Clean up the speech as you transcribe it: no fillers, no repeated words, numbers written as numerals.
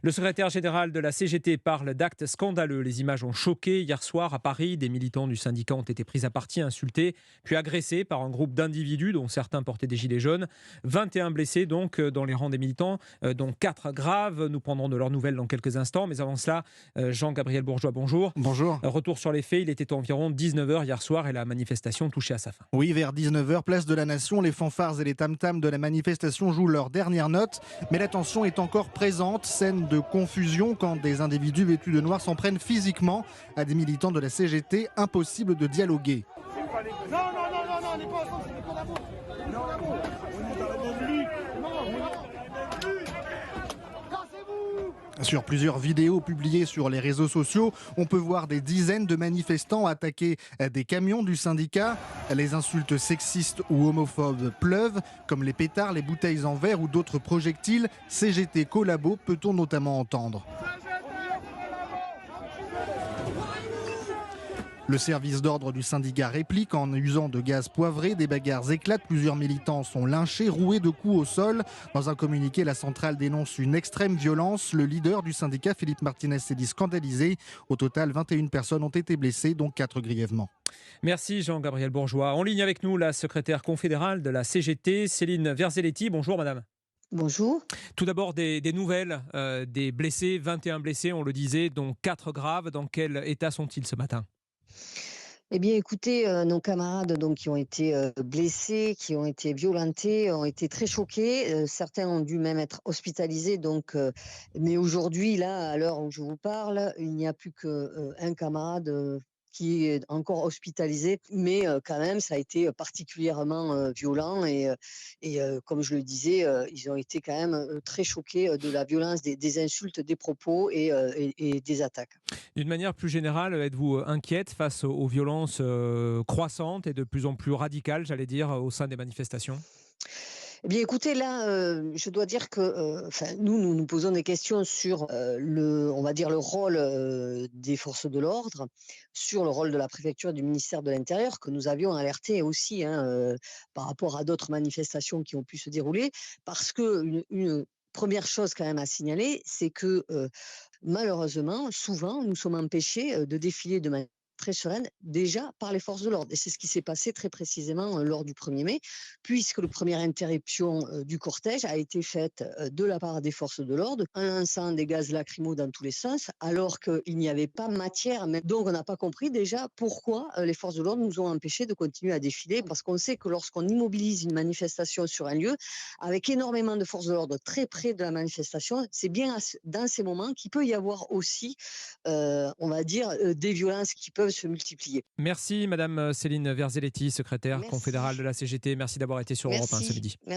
Le secrétaire général de la CGT parle d'actes scandaleux. Les images ont choqué. Hier soir, à Paris, des militants du syndicat ont été pris à partie, insultés, puis agressés par un groupe d'individus dont certains portaient des gilets jaunes. 21 blessés donc dans les rangs des militants, dont 4 graves. Nous prendrons de leurs nouvelles dans quelques instants. Mais avant cela, Jean-Gabriel Bourgeois, bonjour. Bonjour. Retour sur les faits, il était environ 19h hier soir et la manifestation touchait à sa fin. Oui, vers 19h, place de la Nation, les fanfares et les tam-tams de la manifestation jouent leur dernière note. Mais la tension est encore présente. Scène de confusion quand des individus vêtus de noir s'en prennent physiquement à des militants de la CGT. Impossible de dialoguer. Non, on n'est pas ensemble, c'est des collabos. On est dans la République. Cassez-vous. Sur plusieurs vidéos publiées sur les réseaux sociaux, on peut voir des dizaines de manifestants attaquer des camions du syndicat. Les insultes sexistes ou homophobes pleuvent, comme les pétards, les bouteilles en verre ou d'autres projectiles. CGT collabo peut-on notamment entendre. Le service d'ordre du syndicat réplique en usant de gaz poivré. Des bagarres éclatent. Plusieurs militants sont lynchés, roués de coups au sol. Dans un communiqué, la centrale dénonce une extrême violence. Le leader du syndicat, Philippe Martinez, s'est dit scandalisé. Au total, 21 personnes ont été blessées, dont 4 grièvement. Merci Jean-Gabriel Bourgeois. En ligne avec nous, la secrétaire confédérale de la CGT, Céline Verzelletti. Bonjour madame. Bonjour. Tout d'abord, des nouvelles des blessés, 21 blessés, on le disait, dont 4 graves. Dans quel état sont-ils ce matin ? Eh bien, écoutez, nos camarades donc, qui ont été blessés, qui ont été violentés, ont été très choqués. Certains ont dû même être hospitalisés. Mais aujourd'hui, là, à l'heure où je vous parle, il n'y a plus qu'un camarade qui est encore hospitalisé. Mais quand même, ça a été particulièrement violent. Comme je le disais, ils ont été quand même très choqués de la violence des insultes, des propos et des attaques. D'une manière plus générale, êtes-vous inquiète face aux violences croissantes et de plus en plus radicales, j'allais dire, au sein des manifestations ? Eh bien, écoutez, là, je dois dire que, nous nous posons des questions sur on va dire, le rôle des forces de l'ordre, sur le rôle de la préfecture et du ministère de l'Intérieur, que nous avions alerté aussi par rapport à d'autres manifestations qui ont pu se dérouler, parce que une première chose quand même à signaler, c'est que malheureusement, souvent, nous sommes empêchés de défiler de manière très sereine, déjà par les forces de l'ordre. Et c'est ce qui s'est passé très précisément lors du 1er mai, puisque la première interruption du cortège a été faite de la part des forces de l'ordre, en lançant des gaz lacrymaux dans tous les sens, alors qu'il n'y avait pas matière. Donc on n'a pas compris déjà pourquoi les forces de l'ordre nous ont empêchés de continuer à défiler, parce qu'on sait que lorsqu'on immobilise une manifestation sur un lieu, avec énormément de forces de l'ordre très près de la manifestation, c'est bien dans ces moments qu'il peut y avoir aussi, on va dire, des violences qui peuvent se multiplier. Merci Madame Céline Verzelletti, secrétaire Merci. confédérale de la CGT. Merci d'avoir été sur Europe 1 ce Merci. midi. Merci.